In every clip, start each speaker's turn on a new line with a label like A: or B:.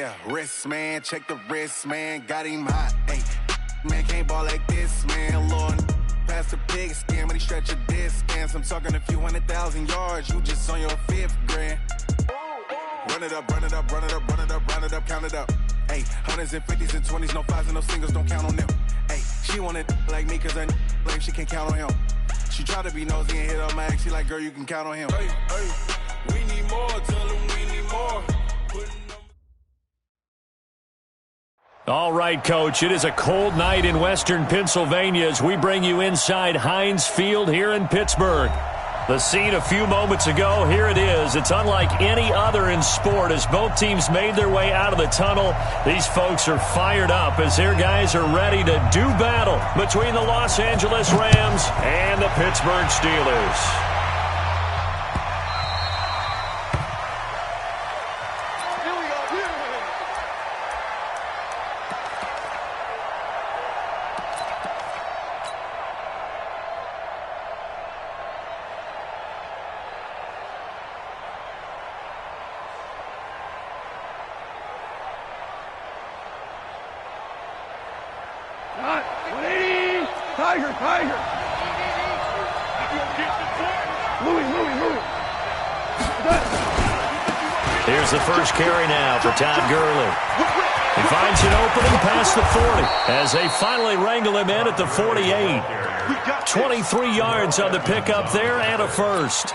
A: Yeah, wrist, man, check the wrist, man, got him hot. Hey, man, can't ball like this, man. Lord, past the pig skin when he stretch a distance. I'm talking a few 100,000 yards, you just on your 5th grand. Run it up, run it up, run it up, run it up, run it up, count it up. Hey, hundreds and 50s and 20s, no 5s and no singles, don't count on them. Hey, she wanted like me cause her blame she can't count on him. She tried to be nosy and hit up my ex, she like, girl, you can count on him. Hey, hey, we need more, tell them we need more.
B: All right, Coach, it is a cold night in western Pennsylvania as we bring you inside Heinz Field here in Pittsburgh. The scene a few moments ago, here it is. It's unlike any other in sport as both teams made their way out of the tunnel. These folks are fired up as their guys are ready to do battle between the Los Angeles Rams and the Pittsburgh Steelers.
C: Tiger! Louis!
B: Here's the first carry now for Todd Gurley. He finds an opening past the 40 as they finally wrangle him in at the 48. 23 yards on the pickup there and a first.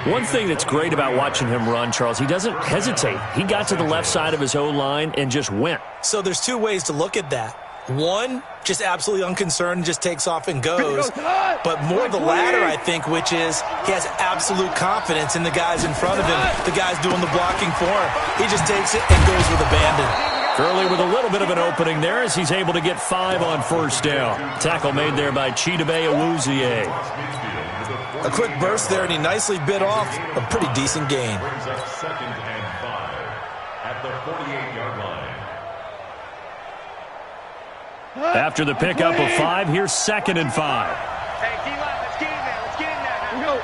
B: One thing that's great about watching him run, Charles, he doesn't hesitate. He got to the left side of his O-line and just went.
D: So there's two ways to look at that. One, just absolutely unconcerned, just takes off and goes. But more the latter, I think, which is he has absolute confidence in the guys in front of him, the guys doing the blocking for him. He just takes it and goes with abandon.
B: Gurley with a little bit of an opening there as he's able to get 5 on first down. Tackle made there by Chidobe Awuzie.
D: A quick burst there, and he nicely bit off a pretty decent gain.
E: Second and 5 at the 48-yard line.
B: After the pickup of 5, here's 2nd and 5.
C: Hey, D-line, let's get in there. Let's get in there. Here we go.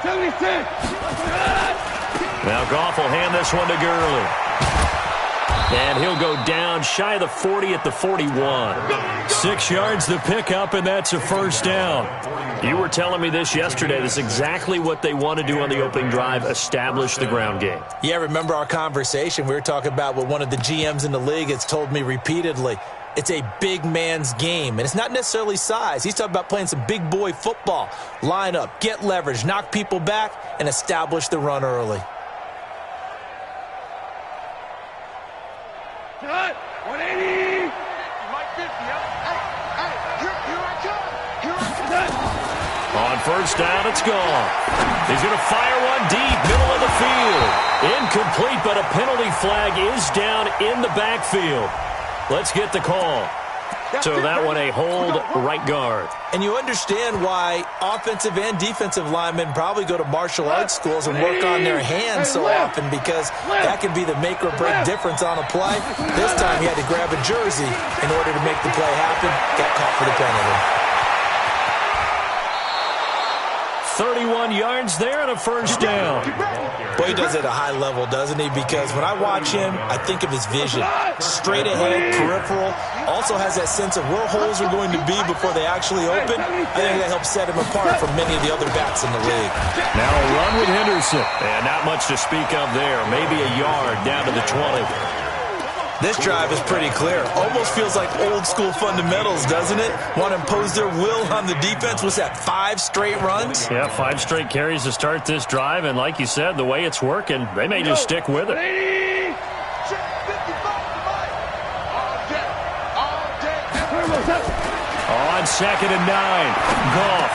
C: 76.
B: Now Goff will hand this one to Gurley. And he'll go down shy of the 40 at the 41. 6 yards the pickup, and that's a first down. You were telling me this yesterday. This is exactly what they want to do on the opening drive, establish the ground game.
D: Yeah, remember our conversation. We were talking about what one of the GMs in the league has told me repeatedly. It's a big man's game, and it's not necessarily size. He's talking about playing some big boy football. Line up, get leverage, knock people back, and establish the run early.
C: Cut! 180! Mike 50, Here I come!
B: On first down, it's gone. He's going to fire one deep, middle of the field. Incomplete, but a penalty flag is down in the backfield. Let's get the call. So that one a hold right guard.
D: And you understand why offensive and defensive linemen probably go to martial arts schools and work on their hands so often, because that can be the make or break difference on a play. This time he had to grab a jersey in order to make the play happen. Got caught for the penalty.
B: 31 yards there and a first down.
D: Boy, he does it at a high level, doesn't he? Because when I watch him, I think of his vision. Straight ahead, peripheral. Also has that sense of where holes are going to be before they actually open. I think that helps set him apart from many of the other backs in the league.
B: Now a run with Henderson. And not much to speak of there.Maybe a yard down to the 20.
D: This drive is pretty clear. Almost feels like old school fundamentals, doesn't it? Want to impose their will on the defense. Was that 5 straight runs?
B: Yeah, 5 straight carries to start this drive. And like you said, the way it's working, they may just stick with it. On 2nd and 9, Goff.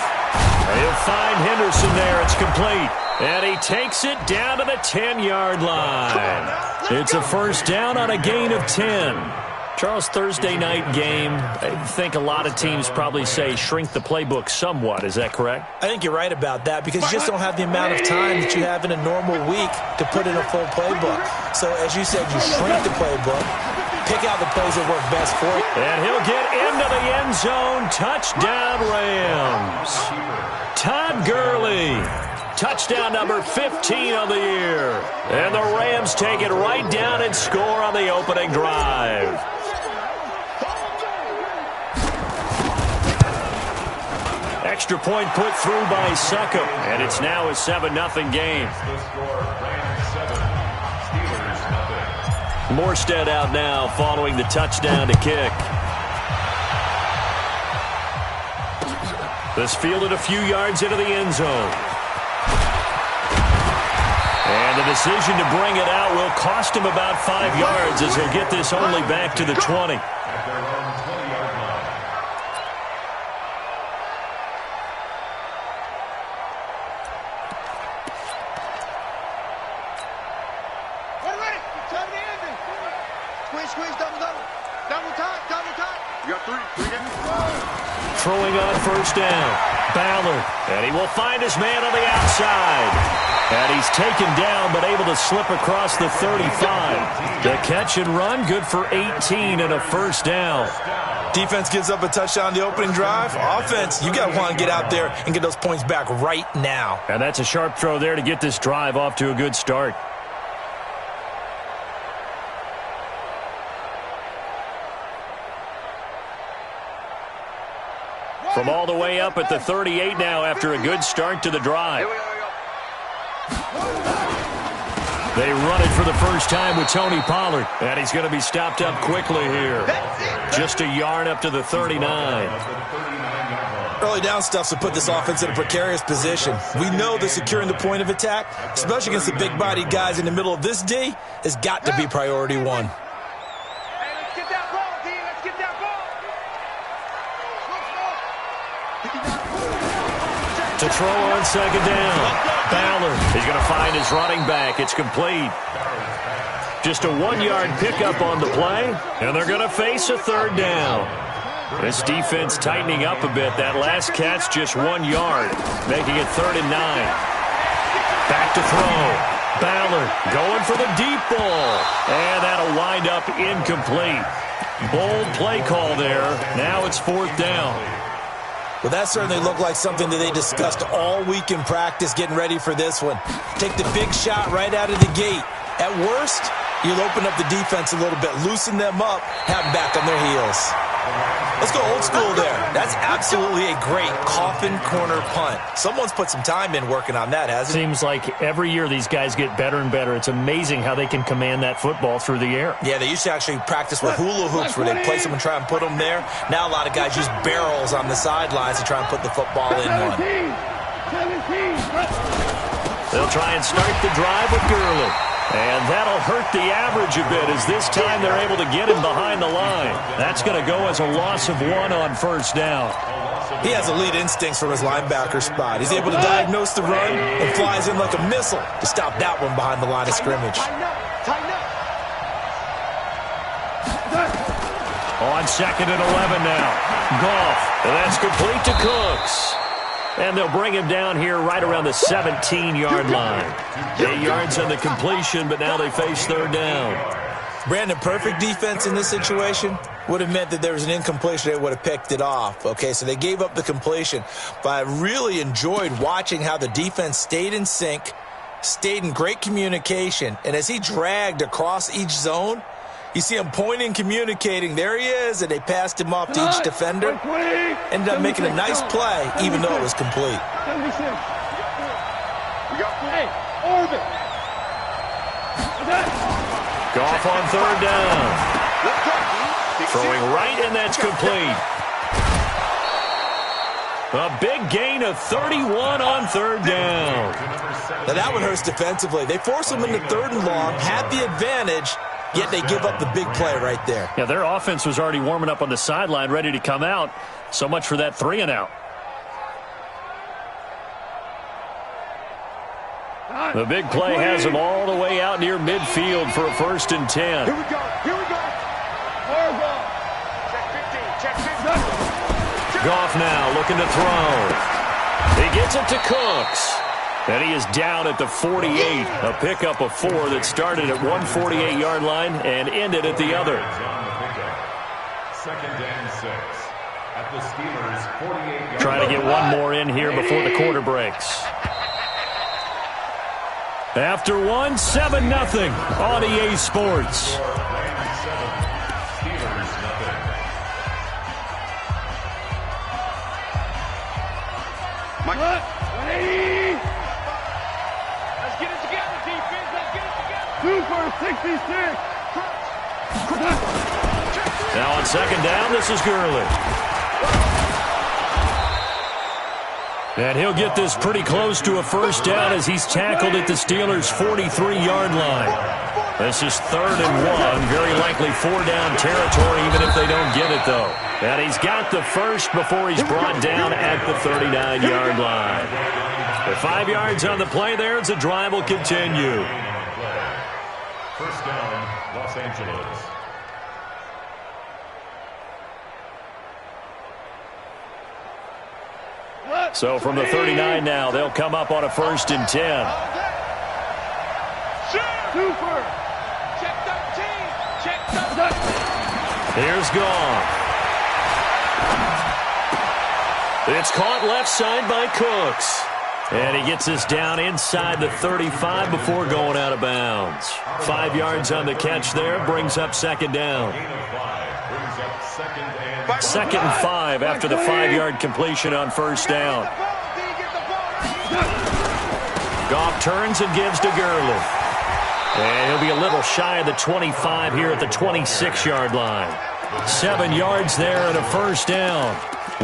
B: He'll find Henderson there. It's complete. And he takes it down to the 10-yard line. It's a first down on a gain of 10. Charles, Thursday night game, I think a lot of teams probably say shrink the playbook somewhat. Is that correct?
D: I think you're right about that, because you just don't have the amount of time that you have in a normal week to put in a full playbook. So, as you said, you shrink the playbook, pick out the plays that work best for you.
B: And he'll get into the end zone. Touchdown, Rams. Todd Gurley. Touchdown number 15 on the year. And the Rams take it right down and score on the opening drive. Extra point put through by Succop, and it's now a 7-0 game. Morstead out now following the touchdown to kick. This fielded a few yards into the end zone. And the decision to bring it out will cost him about 5 yards as he'll get this only back to the 20. Throwing on first down. Ballard. And he will find his man on the outside. And he's taken down but able to slip across the 35. The catch and run good for 18 and a first down.
D: Defense gives up a touchdown the opening drive. Offense, you got to want to get out there and get those points back right now.
B: And that's a sharp throw there to get this drive off to a good start. From all the way up at the 38 now after a good start to the drive. They run it for the first time with Tony Pollard. And he's going to be stopped up quickly here. Just a yard up to the 39.
D: Early down stuff to put this offense in a precarious position. We know that securing the point of attack, especially against the big-bodied guys in the middle of this D, has got to be priority one.
B: To throw on second down. Ballard is going to find his running back. It's complete. Just a 1-yard pickup on the play, and they're going to face a third down. This defense tightening up a bit. That last catch just 1 yard, making it 3rd and 9. Back to throw. Ballard going for the deep ball, and that'll wind up incomplete. Bold play call there. Now it's 4th down.
D: Well, that certainly looked like something that they discussed all week in practice getting ready for this one. Take the big shot right out of the gate. At worst, you'll open up the defense a little bit, loosen them up, have them back on their heels. Let's go old school there. That's absolutely a great coffin corner punt. Someone's put some time in working on that, hasn't it?
B: Seems like every year these guys get better and better. It's amazing how they can command that football through the air.
D: Yeah, they used to actually practice with hula hoops where they'd place them and try and put them there. Now a lot of guys use barrels on the sidelines to try and put the football in one.
B: They'll try and start the drive with Gurley. And that'll hurt the average a bit as this time they're able to get him behind the line. That's going to go as a loss of 1 on first down.
D: He has elite instincts from his linebacker spot. He's able to diagnose the run and flies in like a missile to stop that one behind the line of scrimmage.
B: On 2nd and 11 now. Goff. And that's complete to Cooks. And they'll bring him down here right around the 17-yard line. 8 yards on the completion, but now they face 3rd down.
D: Brandon, perfect defense in this situation would have meant that there was an incompletion. They would have picked it off. Okay, so they gave up the completion. But I really enjoyed watching how the defense stayed in sync, stayed in great communication. And as he dragged across each zone, you see him pointing, communicating. There he is, and they passed him off to each defender. Ended up making a nice play, even though it was complete.
B: Goff on 3rd down. Throwing right, and that's complete. A big gain of 31 on 3rd down.
D: Now that one hurts defensively. They force him into 3rd and long, had the advantage, yet they give up the big play right there.
B: Yeah, their offense was already warming up on the sideline, ready to come out. So much for that 3 and out. The big play has them all the way out near midfield for a 1st and 10.
C: Here we go. Check 15.
B: Goff now looking to throw. He gets it to Cooks. And he is down at the 48. A pickup of 4 that started at 148-yard line and ended at the other.
E: 2nd and 6 at the Steelers' 48-yard line.
B: Trying to get one more in here before the quarter breaks. After one, 7-0 on EA Sports.
C: Mike. 180. Let's get it together, defense. Let's get it together. 2 for 66.
B: Now on second down, this is Gurley. And he'll get this pretty close to a first down as he's tackled at the Steelers' 43-yard line. This is 3rd and 1, very likely 4-down territory even if they don't get it, though. And he's got the first before he's brought down at the 39-yard line. With 5 yards on the play there, the drive will continue.
E: First down, Los Angeles.
B: So from the 39 now, they'll come up on a 1st and 10.
C: Super. Check 13. Check 13.
B: Here's Gone. It's caught left side by Cooks. And he gets this down inside the 35 before going out of bounds. 5 yards on the catch there, brings up second down. 2nd and 5 after the 5-yard completion on first down. Goff turns and gives to Gurley. And he'll be a little shy of the 25 here at the 26-yard line. 7 yards there and a first down.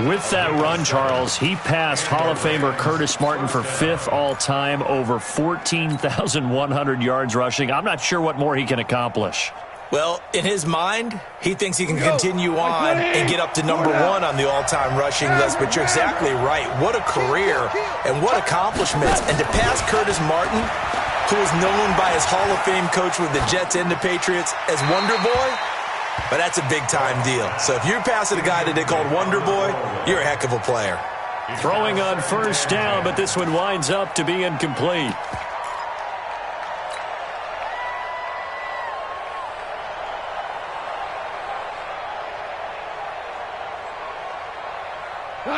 B: With that run, Charles, he passed Hall of Famer Curtis Martin for 5th all-time, over 14,100 yards rushing. I'm not sure what more he can accomplish.
D: Well, in his mind, he thinks he can continue on and get up to number 1 on the all-time rushing list. But you're exactly right. What a career and what accomplishments. And to pass Curtis Martin, who is known by his Hall of Fame coach with the Jets and the Patriots as Wonder Boy, but that's a big-time deal. So if you're passing a guy that they called Wonder Boy, you're a heck of a player.
B: Throwing on first down, but this one winds up to be incomplete.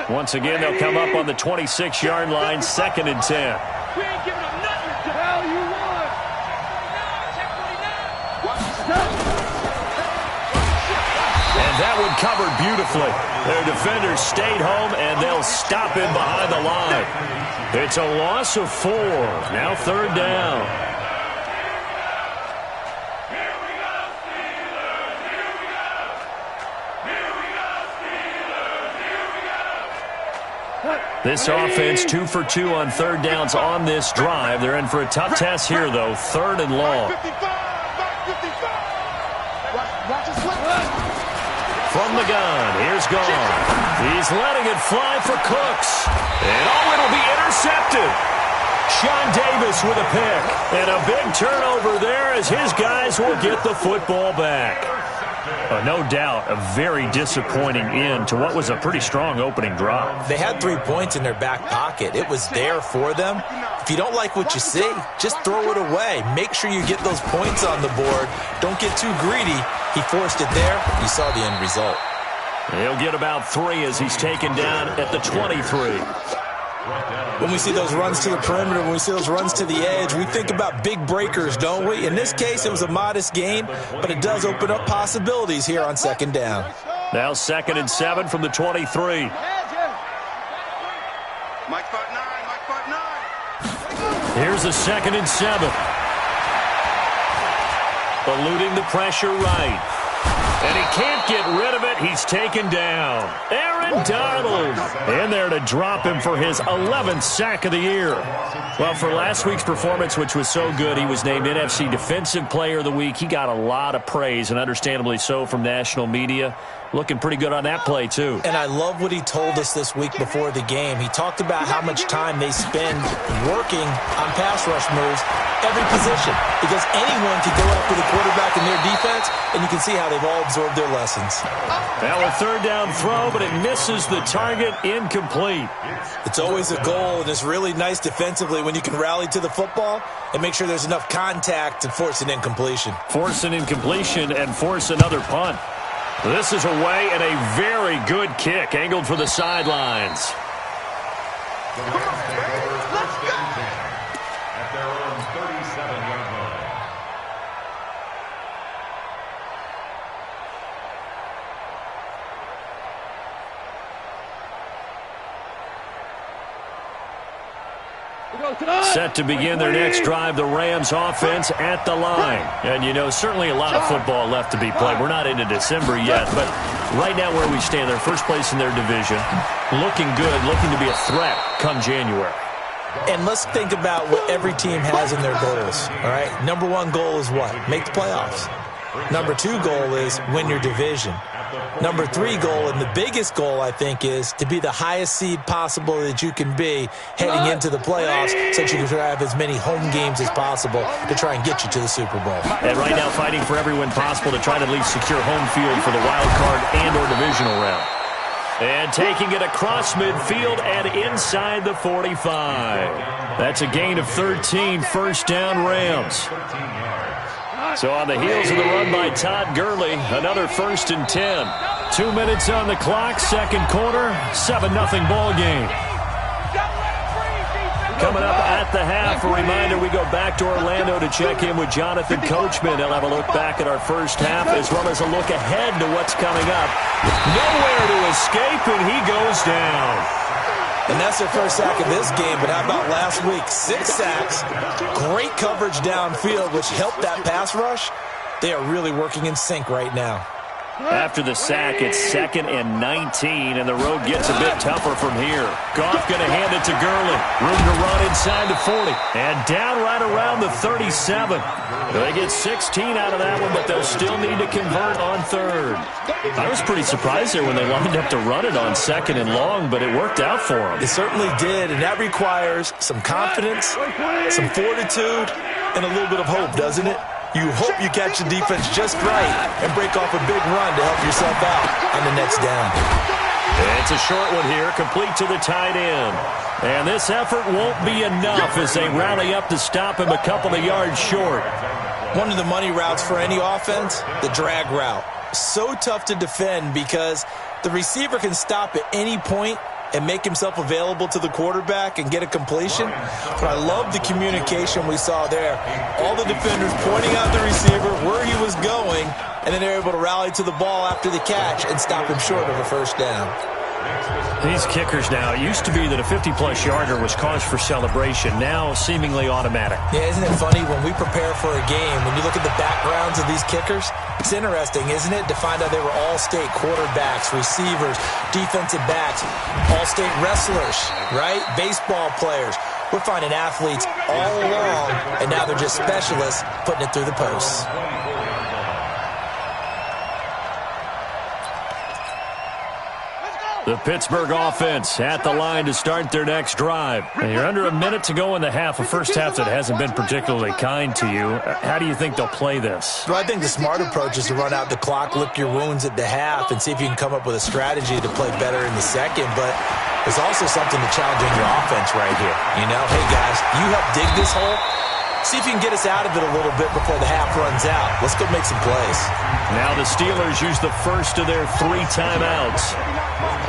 B: Once again, they'll come up on the 26-yard line, 2nd and 10.
C: We ain't giving up nothing. Hell, you won.
B: And that one covered beautifully. Their defenders stayed home, and they'll stop him behind the line. It's a loss of 4. Now 3rd down. This offense 2 for 2 on 3rd downs on this drive. They're in for a tough test here, though. 3rd and long. From the gun, here's Gone. He's letting it fly for Cooks. And it'll be intercepted. Sean Davis with a pick. And a big turnover there as his guys will get the football back. No doubt a very disappointing end to what was a pretty strong opening drive.
D: They had 3 points in their back pocket. It was there for them. If you don't like what you see, just throw it away. Make sure you get those points on the board. Don't get too greedy. He forced it there. You saw the end result.
B: He'll get about 3 as he's taken down at the 23.
D: When we see those runs to the perimeter, when we see those runs to the edge, we think about big breakers, don't we? In this case, it was a modest gain, but it does open up possibilities here on 2nd down.
B: Now 2nd and 7 from the 23.
C: Mike part 9. Mike part 9.
B: Here's a 2nd and 7. Eluding the pressure right. And he can't get rid of it. He's taken down. Aaron Donald in there to drop him for his 11th sack of the year. Well, for last week's performance, which was so good, he was named NFC Defensive Player of the Week. He got a lot of praise, and understandably so, from national media. Looking pretty good on that play, too.
D: And I love what he told us this week before the game. He talked about how much time they spend working on pass rush moves, every position, because anyone can go after the quarterback in their defense, and you can see how they've all absorbed their lessons.
B: Now a 3rd down throw, but it misses the target, incomplete.
D: It's always a goal, and it's really nice defensively when you can rally to the football and make sure there's enough contact to force an incompletion.
B: Force an incompletion and force another punt. This is away and a very good kick, angled for the sidelines.
E: At their own 36. 7-yard line.
B: Set to begin their next drive, the Rams offense at the line. And, you know, certainly a lot of football left to be played. We're not into December yet, but right now where we stand, they're first place in their division. Looking good, looking to be a threat come January.
D: And let's think about what every team has in their goals, all right? Number one goal is what? Make the playoffs. Number two goal is win your division. Number three goal, and the biggest goal, I think, is to be the highest seed possible that you can be heading into the playoffs so that you can have as many home games as possible to try and get you to the Super Bowl.
B: And right now fighting for every win possible to try to at least secure home field for the wild card and or divisional round. And taking it across midfield and inside the 45. That's a gain of 13, first down Rams. So on the heels of the run by Todd Gurley, another 1st and 10. 2 minutes on the clock, second quarter, 7-0 ball game. Coming up at the half, a reminder we go back to Orlando to check in with Jonathan Coachman. He'll have a look back at our first half as well as a look ahead to what's coming up. Nowhere to escape, and he goes down.
D: And that's their first sack of this game, but how about last week? 6 sacks, great coverage downfield, which helped that pass rush. They are really working in sync right now.
B: After the sack, it's 2nd and 19, and the road gets a bit tougher from here. Goff going to hand it to Gurley. Room to run inside the 40. And down right around the 37. They get 16 out of that one, but they'll still need to convert on 3rd. I was pretty surprised there when they lined up to run it on 2nd and long, but it worked out for them.
D: It certainly did, and that requires some confidence, some fortitude, and a little bit of hope, doesn't it? You hope you catch the defense just right and break off a big run to help yourself out on the next down.
B: It's a short one here, complete to the tight end. And this effort won't be enough as they rally up to stop him a couple of yards short.
D: One of the money routes for any offense, the drag route. So tough to defend because the receiver can stop at any point and make himself available to the quarterback and get a completion. But I love the communication we saw there. All the defenders pointing out the receiver where he was going, and then they're able to rally to the ball after the catch and stop him short of a first down.
B: These kickers now, it used to be that a 50-plus yarder was cause for celebration, now seemingly automatic.
D: Yeah, isn't it funny when we prepare for a game, when you look at the backgrounds of these kickers, it's interesting, isn't it, to find out they were all-state quarterbacks, receivers, defensive backs, all-state wrestlers, right? Baseball players. We're finding athletes all along, and now they're just specialists putting it through the posts.
B: The Pittsburgh offense at the line to start their next drive. And you're under a minute to go in the half, a first half that hasn't been particularly kind to you. How do you think they'll play this?
D: Well, I think the smart approach is to run out the clock, lick your wounds at the half, and see if you can come up with a strategy to play better in the second. But there's also something to challenging your offense right here. You know, hey, guys, you help dig this hole. See if you can get us out of it a little bit before the half runs out. Let's go make some plays.
B: Now the Steelers use the first of their 3 timeouts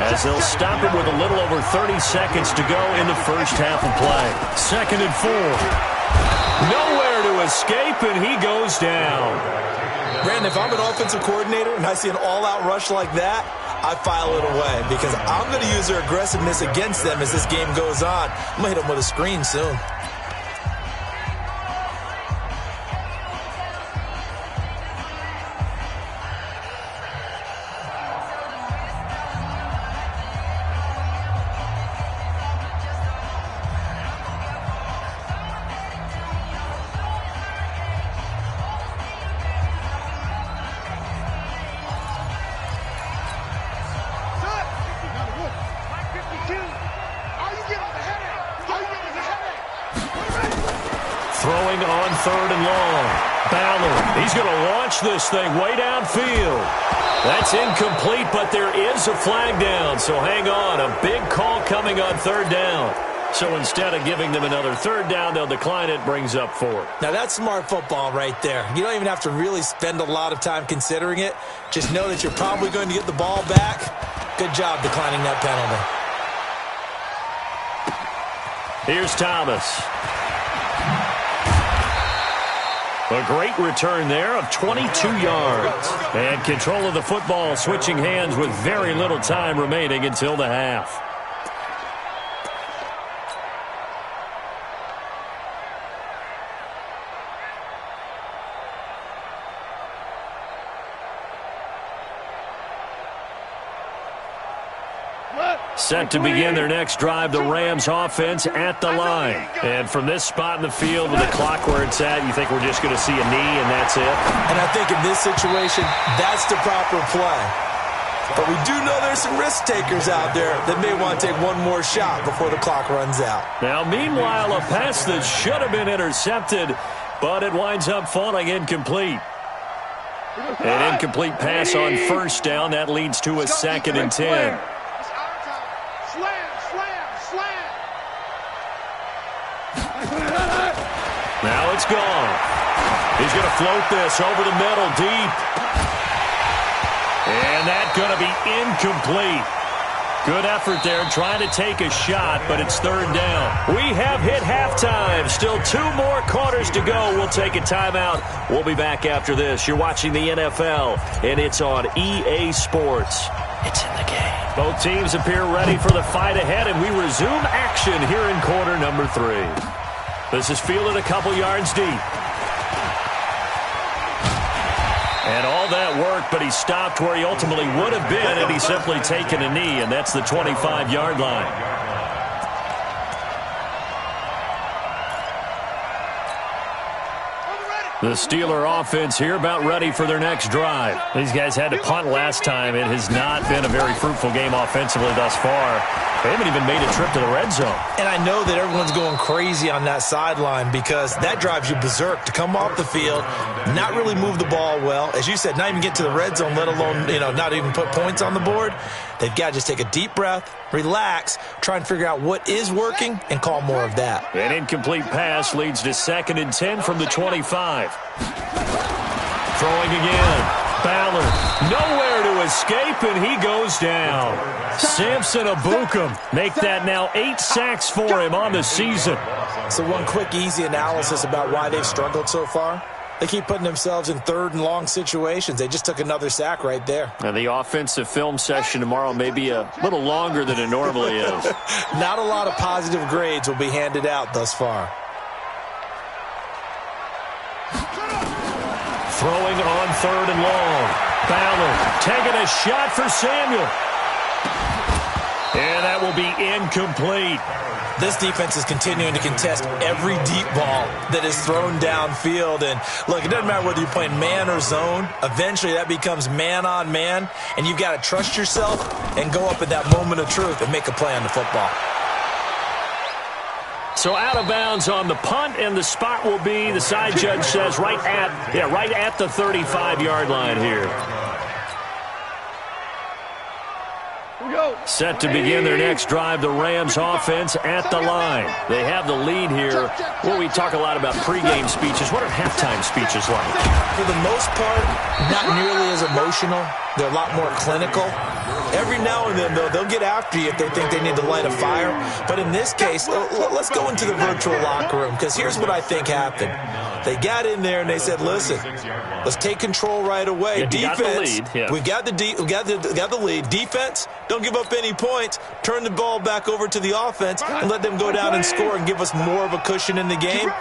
B: as they'll stop it with a little over 30 seconds to go in the first half of play. 2nd and 4. Nowhere to escape, and he goes down.
D: Brandon, if I'm an offensive coordinator and I see an all-out rush like that, I file it away because I'm going to use their aggressiveness against them as this game goes on. I'm going to hit them with a screen soon.
B: Throwing on 3rd and long. Ballard, he's going to launch this thing way downfield. That's incomplete, but there is a flag down, so hang on. A big call coming on 3rd down. So instead of giving them another 3rd down, they'll decline it, brings up 4th.
D: Now that's smart football right there. You don't even have to really spend a lot of time considering it. Just know that you're probably going to get the ball back. Good job declining that penalty.
B: Here's Thomas. A great return there of 22 yards. And control of the football, switching hands with very little time remaining until the half. Set to begin their next drive, the Rams offense at the line. And from this spot in the field with the clock where it's at, you think we're just going to see a knee and that's it?
D: And I think in this situation, that's the proper play. But we do know there's some risk takers out there that may want to take one more shot before the clock runs out.
B: Now, meanwhile, a pass that should have been intercepted, but it winds up falling incomplete. An incomplete pass on first down. That leads to a 2nd and 10. Now it's gone. He's going to float this over the middle deep. And that's going to be incomplete. Good effort there trying to take a shot, but it's 3rd down. We have hit halftime. Still 2 more quarters to go. We'll take a timeout. We'll be back after this. You're watching the NFL, and it's on EA Sports. It's in the game. Both teams appear ready for the fight ahead, and we resume action here in quarter number 3. This is fielded a couple yards deep. And all that work, but he stopped where he ultimately would have been, and he's simply taken a knee, and that's the 25-yard line. The Steeler offense here about ready for their next drive. These guys had to punt last time. It has not been a very fruitful game offensively thus far. They haven't even made a trip to the red zone. And I know that everyone's going crazy on that sideline because that drives you berserk to come off the field, not really move the ball well. As you said, not even get to the red zone, let alone, not even put points on the board. They've got to just take a deep breath, relax, try and figure out what is working, and call more of that. An incomplete pass leads to 2nd and 10 from the 25. Throwing again. Ballard, nowhere to escape, and he goes down. Samson Abukum make that now 8 sacks for him on the season. So one quick, easy analysis about why they've struggled so far. They keep putting themselves in 3rd and long situations. They just took another sack right there. And the offensive film session tomorrow may be a little longer than it normally is. Not a lot of positive grades will be handed out thus far. Throwing on 3rd and long. Ballard taking a shot for Samuel. And that will be incomplete. This defense is continuing to contest every deep ball that is thrown downfield. And, look, it doesn't matter whether you're playing man or zone. Eventually, that becomes man-on-man, and you've got to trust yourself and go up at that moment of truth and make a play on the football. So out of bounds on the punt, and the spot will be, the side judge says, right at the 35-yard line here. Set to begin their next drive, the Rams offense at the line. They have the lead here. Well, we talk a lot about pregame speeches. What are halftime speeches like? For the most part, not nearly as emotional. They're a lot more clinical. Every now and then, though, they'll get after you if they think they need to light a fire. But in this case, let's go into the virtual locker room, because here's what I think happened. They got in there and they said, listen, let's take control right away. Defense, we got the lead. Defense, don't give up any points. Turn the ball back over to the offense and let them go down and score and give us more of a cushion in the game.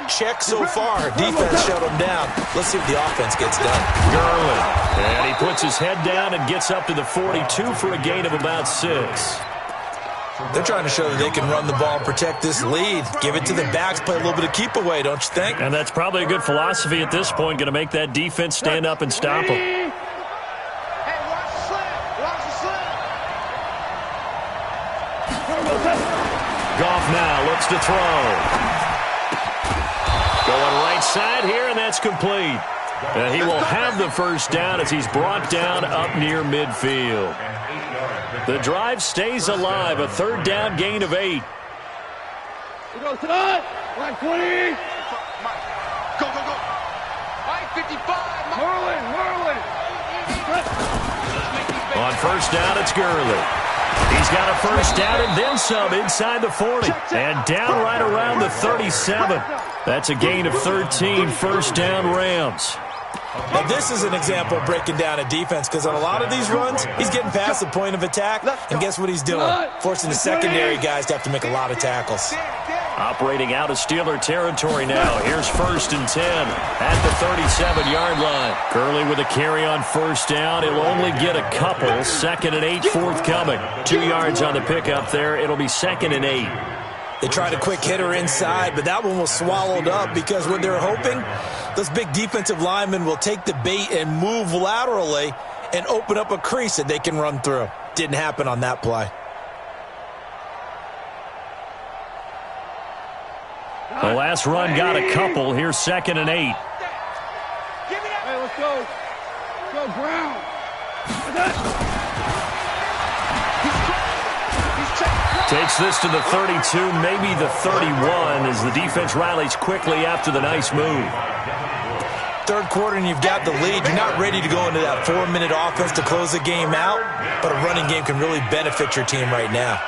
B: Check so far. Defense shut them down. Let's see what the offense gets done. Gurley, and he puts his head down and gets up to the 42 for a gain of about 6. They're trying to show that they can run the ball and protect this lead. Give it to the backs, play a little bit of keep away, don't you think? And that's probably a good philosophy at this point, going to make that defense stand up and stop them.
C: Hey, watch the slant. Watch the slant.
B: Goff now looks to throw. Going right side here, and that's complete. And he will have the first down as he's brought down up near midfield. The drive stays alive, a 3rd down gain of 8.
C: We go to that. Line 20. Go, go, go. Line 55. Merlin.
B: On first down, it's Gurley. He's got a first down and then some inside the 40. And down right around the 37. That's a gain of 13, first down Rams.
D: Now, this is an example of breaking down a defense because on a lot of these runs, he's getting past the point of attack, and guess what he's doing? Forcing the secondary guys to have to make a lot of tackles.
B: Operating out of Steeler territory now. Here's 1st and 10 at the 37-yard line. Gurley with a carry on first down. He'll only get a couple. 2nd and 8 forthcoming. 2 yards on the pickup there. It'll be 2nd and 8.
D: They tried a quick hitter inside, but that one was swallowed up because what they're hoping, those big defensive linemen will take the bait and move laterally and open up a crease that they can run through. Didn't happen on that play.
B: The last run got a couple. Here's 2nd and 8.
C: Hey, let's go. Let's go, Brown.
B: Takes this to the 32, maybe the 31, as the defense rallies quickly after the nice move.
D: Third quarter and you've got the lead. You're not ready to go into that 4-minute offense to close the game out, but a running game can really benefit your team right now.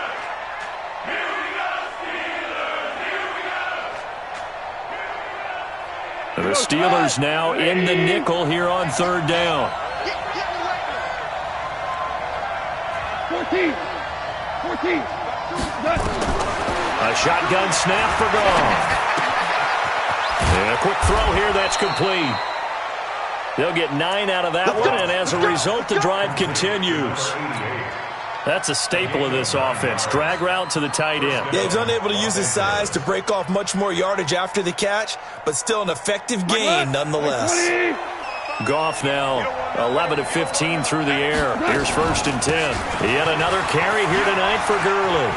B: The Steelers now in the nickel here on 3rd down.
C: 14.
B: A shotgun snap for Goff. And a quick throw here, that's complete. They'll get 9 out of that one, and as a result, the drive continues. That's a staple of this offense. Drag route to the tight end.
D: Yeah, he's unable to use his size to break off much more yardage after the catch, but still an effective gain nonetheless.
B: Goff now 11 of 15 through the air. Here's 1st and 10. Yet another carry here tonight for Gurley.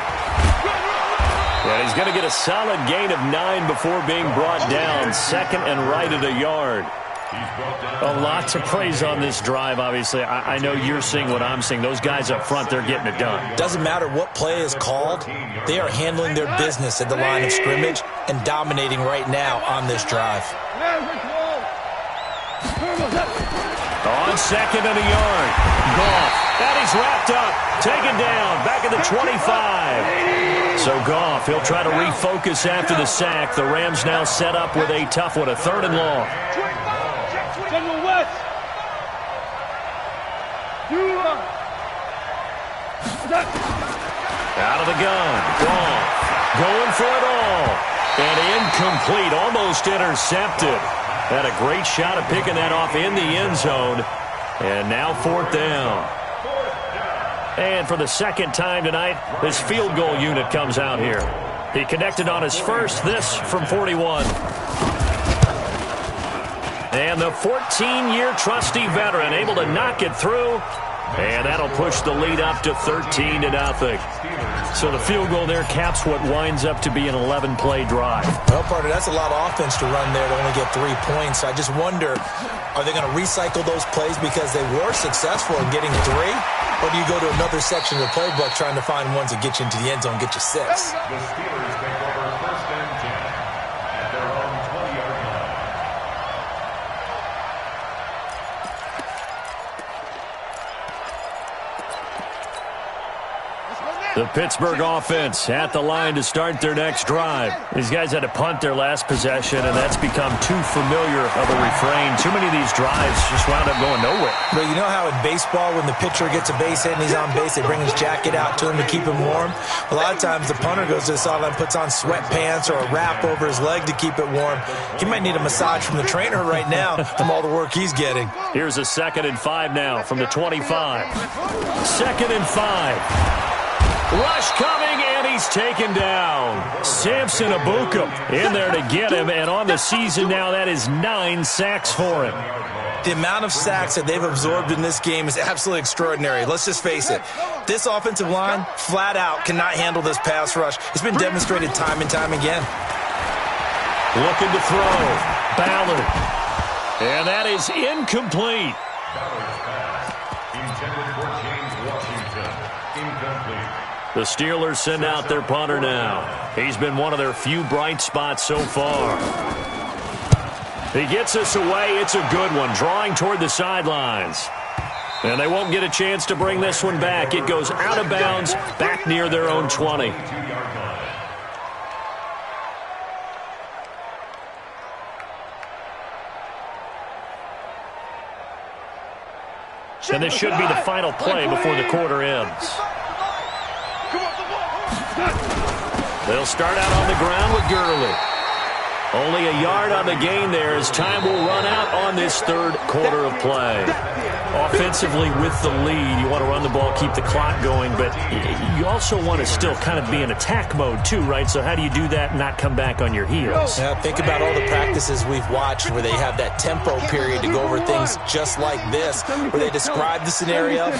B: And he's going to get a solid gain of 9 before being brought down. 2nd and right at a yard. A lot to praise on this drive, obviously. I know you're seeing what I'm seeing. Those guys up front, they're getting it done.
D: Doesn't matter what play is called. They are handling their business at the line of scrimmage and dominating right now on this drive.
B: On 2nd and a yard. Goff. And he's wrapped up. Taken down. Back at the 25. So Goff, he'll try to refocus after the sack. The Rams now set up with a tough one, a 3rd and long. Out of the gun. Goff. Going for it all. And incomplete. Almost intercepted. Had a great shot of picking that off in the end zone. And now 4th down. And for the 2nd time tonight, this field goal unit comes out here. He connected on his first, this from 41. And the 14-year trusty veteran able to knock it through. And that'll push the lead up to 13-0. So the field goal there caps what winds up to be an 11-play drive.
D: Well, partner, that's a lot of offense to run there to only get 3 points. I just wonder, are they going to recycle those plays because they were successful in getting 3? Or do you go to another section of the playbook trying to find ones that get you into the end zone and get you 6?
E: The Steelers take over 1st and 10 at their own 20-yard line.
B: The Pittsburgh offense at the line to start their next drive. These guys had to punt their last possession, and that's become too familiar of a refrain. Too many of these drives just wound up going nowhere.
D: But you know how in baseball, when the pitcher gets a base hit and he's on base, they bring his jacket out to him to keep him warm? A lot of times the punter goes to the sideline, puts on sweatpants or a wrap over his leg to keep it warm. He might need a massage from the trainer right now from all the work he's getting.
B: Here's a 2nd and 5 now from the 25. 2nd and 5. Rush coming, and he's taken down. Samson Abukum in there to get him, and on the season now, that is 9 sacks for him.
D: The amount of sacks that they've absorbed in this game is absolutely extraordinary. Let's just face it. This offensive line, flat out, cannot handle this pass rush. It's been demonstrated time and time again.
B: Looking to throw. Ballard. And that is incomplete.
E: Ballard's pass intended for James Washington. Incomplete.
B: The Steelers send out their punter now. He's been one of their few bright spots so far. He gets us away. It's a good one, drawing toward the sidelines. And they won't get a chance to bring this one back. It goes out of bounds, back near their own 20. and this should be the final play before the quarter ends. They'll start out on the ground with Gurley. Only a yard on the gain there as time will run out on this third quarter of play. Offensively with the lead, you want to run the ball, keep the clock going, but you also want to still kind of be in attack mode too, right? So how do you do that and not come back on your heels?
D: Yeah, think about all the practices we've watched where they have that tempo period to go over things just like this, where they describe the scenario,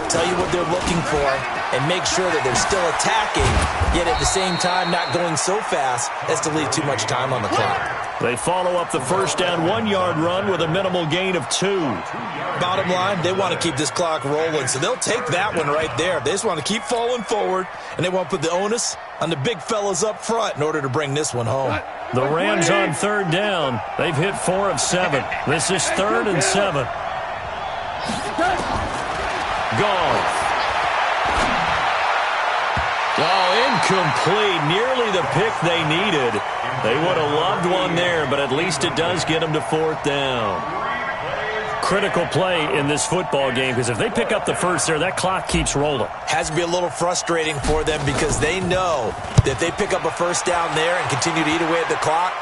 D: tell you what they're looking for, and make sure that they're still attacking, yet at the same time not going so fast as to leave too much time on the clock.
B: They follow up the first down 1-yard run with a minimal gain of 2.
D: Bottom line, they want to keep this clock rolling, so they'll take that one right there. They just want to keep falling forward, and they want to put the onus on the big fellas up front in order to bring this one home.
B: The Rams on third down. They've hit 4 of 7. This is 3rd and 7. Goff. Oh, incomplete. Nearly the pick they needed. They would have loved one there, but at least it does get them to 4th down. Critical play in this football game, because if they pick up the first there, that clock keeps rolling.
D: Has to be a little frustrating for them because they know that if they pick up a first down there and continue to eat away at the clock,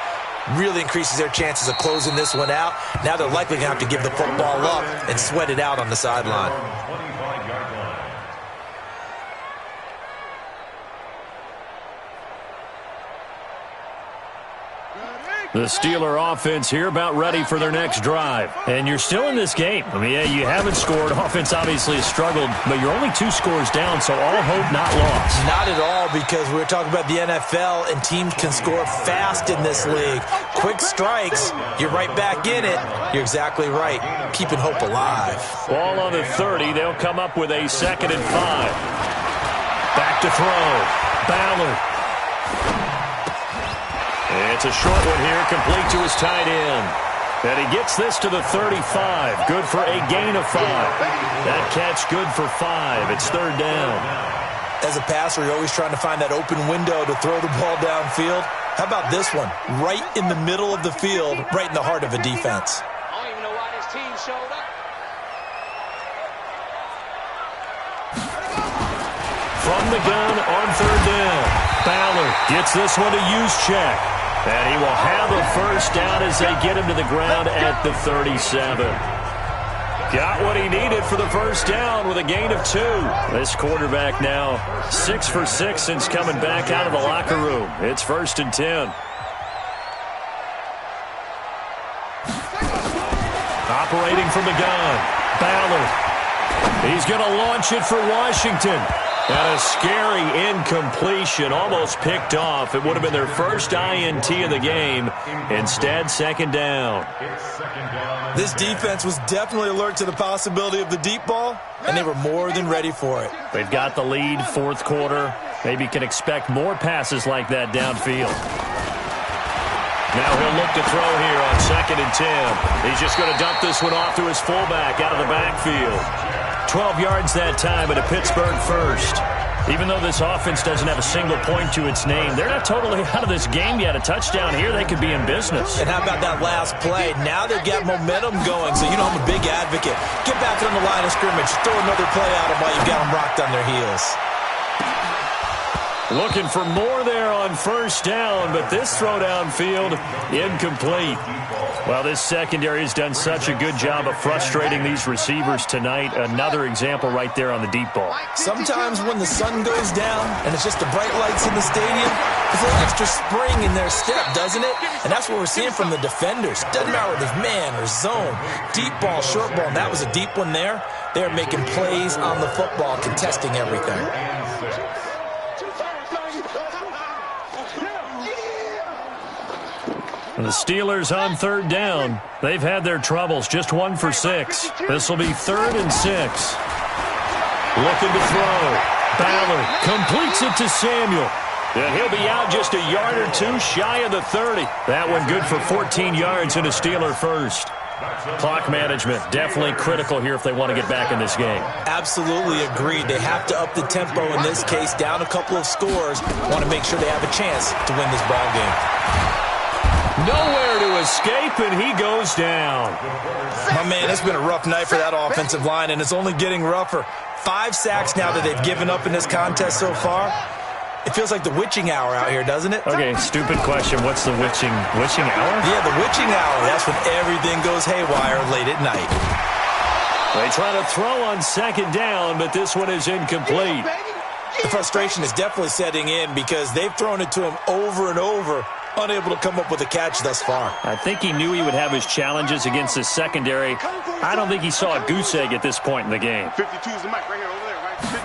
D: really increases their chances of closing this one out. Now they're likely going to have to give the football up and sweat it out on the sideline.
B: The Steeler offense here about ready for their next drive. And you're still in this game. I mean, yeah, you haven't scored. Offense obviously has struggled, but you're only 2 scores down, so all hope not lost.
D: Not at all, because we were talking about the NFL, and teams can score fast in this league. Quick strikes, you're right back in it. You're exactly right. Keeping hope alive.
B: Ball on the 30. They'll come up with a 2nd and 5. Back to throw. Ballard. It's a short one here, complete to his tight end. And he gets this to the 35. Good for a gain of 5. That catch good for 5. It's 3rd down.
D: As a passer, you're always trying to find that open window to throw the ball downfield. How about this one? Right in the middle of the field, right in the heart of a defense.
C: I don't even know why this team showed up.
B: From the gun on 3rd down. Ballard gets this one to use check. And he will have a first down as they get him to the ground at the 37. Got what he needed for the first down with a gain of 2. This quarterback now 6 for 6 since coming back out of the locker room. It's 1st and 10. Operating from the gun. Ballard. He's going to launch it for Washington. And a scary incompletion, almost picked off. It would have been their first INT of the game. Instead, 2nd down.
D: This defense was definitely alert to the possibility of the deep ball, and they were more than ready for it.
B: They've got the lead, 4th quarter. Maybe can expect more passes like that downfield. Now he'll look to throw here on 2nd and 10. He's just going to dump this one off to his fullback out of the backfield. 12 yards that time, and a Pittsburgh first. Even though this offense doesn't have a single point to its name, they're not totally out of this game yet. A touchdown here, they could be in business.
D: And how about that last play? Now they've got momentum going, so you know I'm a big advocate. Get back on the line of scrimmage. Throw another play at them while you've got them rocked on their heels.
B: Looking for more there on 1st down, but this throw downfield, incomplete. Well, this secondary has done such a good job of frustrating these receivers tonight. Another example right there on the deep ball.
D: Sometimes when the sun goes down and it's just the bright lights in the stadium, there's a little extra spring in their step, doesn't it? And that's what we're seeing from the defenders. Doesn't matter if it's man or zone, deep ball, short ball, and that was a deep one there. They're making plays on the football, contesting everything.
B: The Steelers on 3rd down. They've had their troubles, just 1 for 6. This will be 3rd and 6. Looking to throw. Ballard completes it to Samuel. And he'll be out just a yard or 2 shy of the 30. That one good for 14 yards and a Steeler first. Clock management, definitely critical here if they want to get back in this game.
D: Absolutely agreed. They have to up the tempo in this case, down a couple of scores. Want to make sure they have a chance to win this ball game.
B: Nowhere to escape, and he goes down.
D: My man, it's been a rough night for that offensive line, and it's only getting rougher. 5 sacks now that they've given up in this contest so far. It feels like the witching hour out here, doesn't it?
B: Okay, stupid question. What's the witching hour?
D: Yeah, the witching hour. That's when everything goes haywire late at night.
B: They try to throw on second down, but this one is incomplete.
D: The frustration is definitely setting in because they've thrown it to him over and over, unable to come up with a catch thus far.
B: I think he knew he would have his challenges against the secondary. I don't think he saw a goose egg at this point in the game.
C: 52 is the mic right here, over there, right? 50.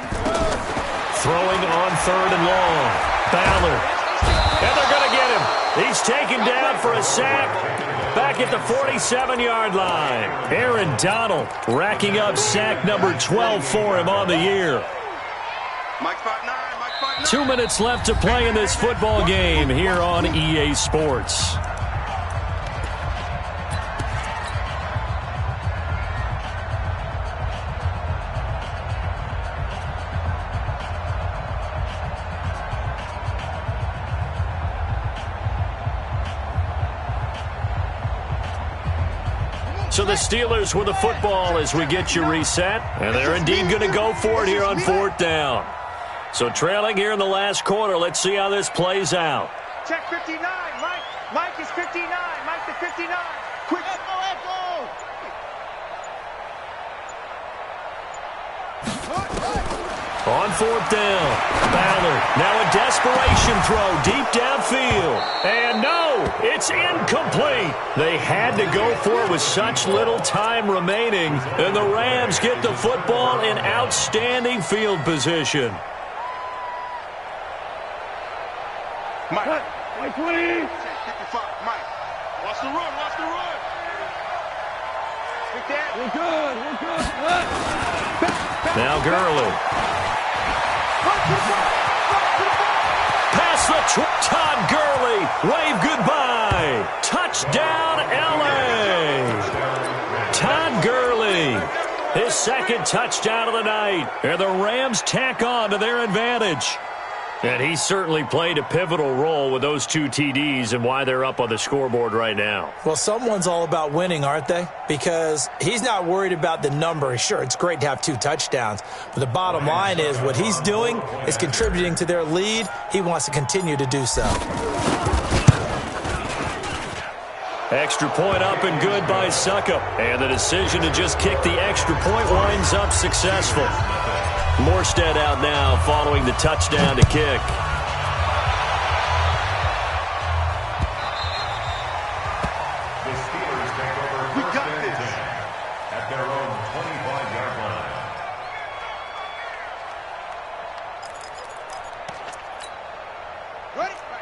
B: Throwing on third and long. Ballard. And they're going to get him. He's taken down for a sack. Back at the 47-yard line. Aaron Donald racking up sack number 12 for him on the year.
C: Mike 5'9", Mike 5'9".
B: 2 minutes left to play in this football game here on EA Sports. So the Steelers with the football as we get you reset. And they're indeed going to go for it here on fourth down. So trailing here in the last quarter. Let's see how this plays out.
C: Check 59, Mike. Mike is 59. Mike to 59. Quick.
B: On fourth down, Ballard. Now a desperation throw deep downfield. And no, it's incomplete. They had to go for it with such little time remaining. And the Rams get the football in outstanding field position.
C: Mike. Mike 20. 55, Mike. Watch the run, watch the run. Take that. We're good.
B: Now Gurley. Pass the Todd Gurley. Wave goodbye. Touchdown, L.A. Todd Gurley. His second touchdown of the night. And the Rams tack on to their advantage. And he certainly played a pivotal role with those 2 TDs and why they're up on the scoreboard right now.
D: Well, someone's all about winning, aren't they? Because he's not worried about the number. Sure, it's great to have 2 touchdowns. But the bottom line is what he's doing is contributing to their lead. He wants to continue to do so.
B: Extra point up and good by Suckup. And the decision to just kick the extra point winds up successful. Morstead out now following the touchdown to kick.
E: The Steelers take over first and 10 at their own 25-yard line.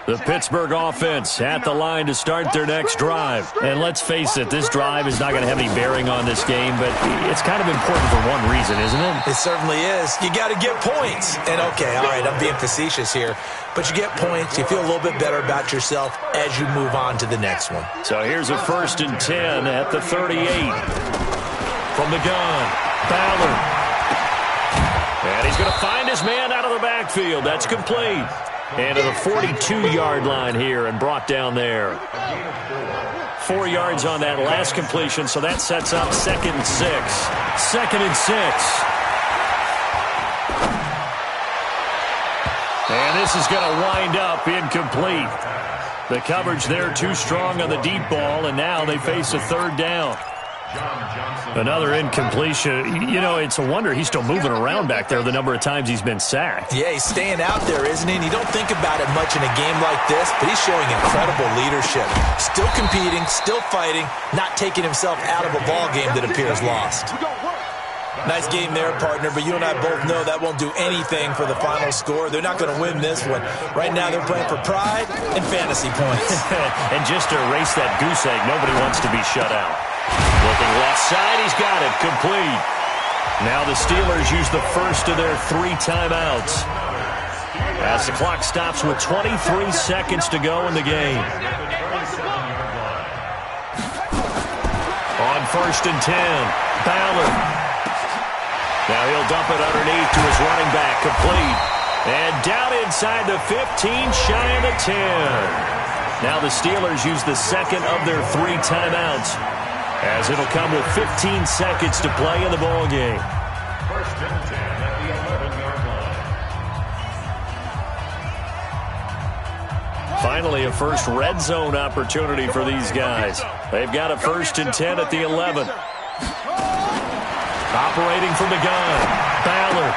B: The Pittsburgh offense at the line to start their next drive. And let's face it, this drive is not going to have any bearing on this game, but it's kind of important for one reason, isn't it?
D: It certainly is. You got to get points. And, okay, all right, I'm being facetious here. But you get points, you feel a little bit better about yourself as you move on to the next one.
B: So here's a 1st and 10 at the 38. From the gun, Ballard. And he's going to find his man out of the backfield. That's complete. And to the 42-yard line here and brought down there. 4 yards on that last completion, so that sets up 2nd and 6. 2nd and 6. And this is going to wind up incomplete. The coverage there too strong on the deep ball, and now they face a 3rd down. Another incompletion. You know, it's a wonder he's still moving around back there the number of times he's been sacked.
D: Yeah, he's staying out there, isn't he? And you don't think about it much in a game like this, but he's showing incredible leadership. Still competing, still fighting, not taking himself out of a ball game that appears lost. Nice game there, partner, but you and I both know that won't do anything for the final score. They're not going to win this one. Right now they're playing for pride and fantasy points.
B: And just to erase that goose egg, nobody wants to be shut out. Looking left side, he's got it, complete. Now the Steelers use the first of their 3 timeouts. As the clock stops with 23 seconds to go in the game. On 1st and 10, Ballard. Now he'll dump it underneath to his running back, complete. And down inside the 15, shy of the 10. Now the Steelers use the second of their 3 timeouts, as it'll come with 15 seconds to play in the ball game.
E: First and 10 at the 11-yard line.
B: Finally, a first red zone opportunity for these guys. They've got a first and 10 at the 11. Operating from the gun, Ballard.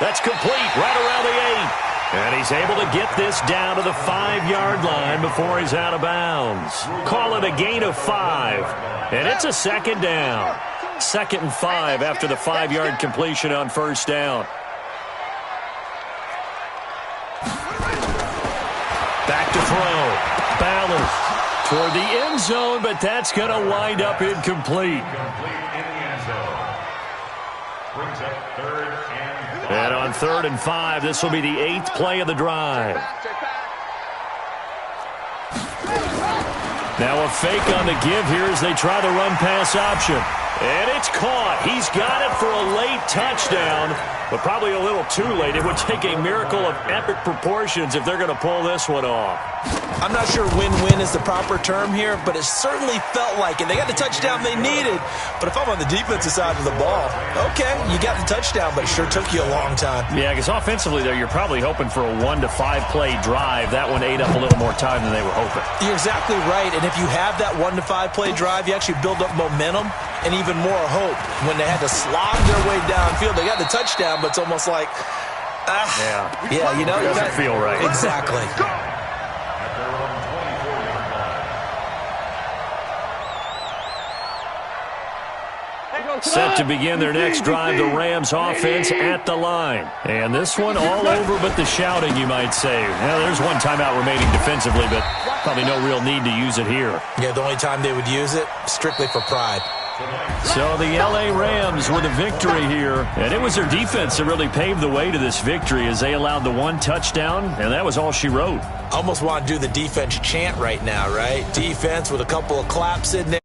B: That's complete right around the 8. And he's able to get this down to the 5-yard line before he's out of bounds. Call it a gain of 5. And it's a second down. 2nd and 5 after the 5-yard completion on first down. Back to throw. Ballard toward the end zone, but that's going to wind up incomplete.
E: Complete in the end zone. Brings up 3rd and 5.
B: And on 3rd and 5, this will be the 8th play of the drive. Now a fake on the give here as they try the run-pass option. And it's caught. He's got it for a late touchdown, but probably a little too late. It would take a miracle of epic proportions if they're going to pull this one off.
D: I'm not sure win-win is the proper term here, but it certainly felt like it. They got the touchdown they needed, but if I'm on the defensive side of the ball, okay, you got the touchdown, but it sure took you a long time.
B: Yeah, because offensively, though, you're probably hoping for a 1 to 5 play drive. That one ate up a little more time than they were hoping.
D: You're exactly right, and if you have that 1 to 5 play drive, you actually build up momentum and even more hope. When they had to slog their way downfield, they got the touchdown, but it's almost like, yeah, you know,
B: it doesn't feel right.
D: Exactly.
E: At their own 24-yard line.
B: Set to begin their next drive, the Rams offense at the line. And this one all over but the shouting, you might say. Now, there's one timeout remaining defensively, but probably no real need to use it here.
D: Yeah, the only time they would use it, strictly for pride.
B: So the L.A. Rams with a victory here, and it was their defense that really paved the way to this victory as they allowed the 1 touchdown, and that was all she wrote.
D: Almost want to do the defense chant right now, right? Defense with a couple of claps in there.